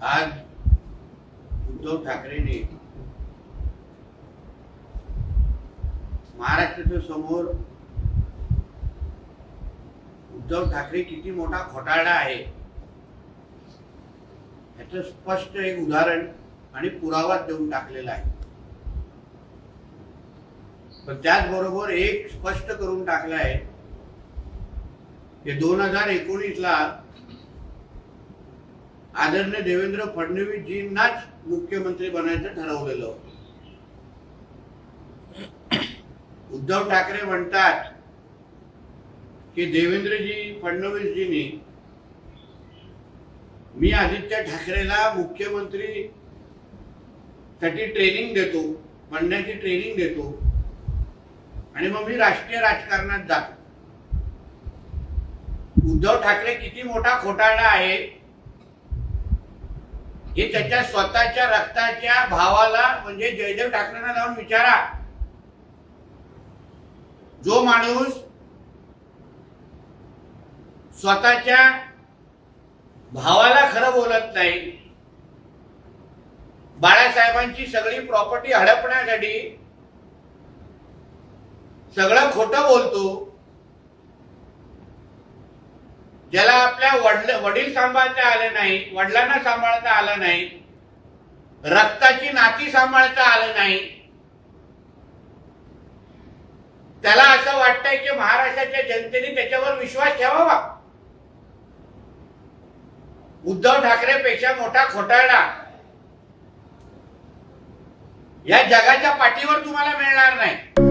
आज उद्धव ठाकरेंनी महाराष्ट्राच्या समोर उद्धव ठाकरे किती मोठा घोटाळा आहे याचं स्पष्ट एक उदाहरण आणि पुरावा देऊन टाकलेला आहे। पण त्याचबरोबर एक स्पष्ट करून टाकलं आहे की 2019 ला आदरणीय देवेंद्र फडणवीसजींनाच मुख्यमंत्री बनायचं ठरवलेलं होतं। उद्धव ठाकरे म्हणतात की देवेंद्रजी फडणवीसजींनी मी आदित्य ठाकरेला मुख्यमंत्री साठी ट्रेनिंग देतो, बनण्याची ट्रेनिंग देतो आणि मग मी राष्ट्रीय राजकारणात जातो। उद्धव ठाकरे किती मोठा घोटाळा आहे हे त्याच्या स्वतःच्या रक्ताच्या भावाला म्हणजे जयदेव ठाकरेंना जाऊन विचारा। जो माणूस स्वतःच्या भावाला खरं बोलत नाही, बाळासाहेबांची सगळी प्रॉपर्टी हडपण्यासाठी सगळं खोटं बोलतो, ज्याला आपल्या वडील सांभाळता आले नाही, वडिलांना सांभाळता आलं नाही, रक्ताची नाती सांभाळता आलं नाही, त्याला असं वाटतंय की महाराष्ट्राच्या जनतेने त्याच्यावर विश्वास ठेवावा। उद्धव ठाकरेपेक्षा मोठा घोटाळा या जगाच्या पाठीवर तुम्हाला मिळणार नाही।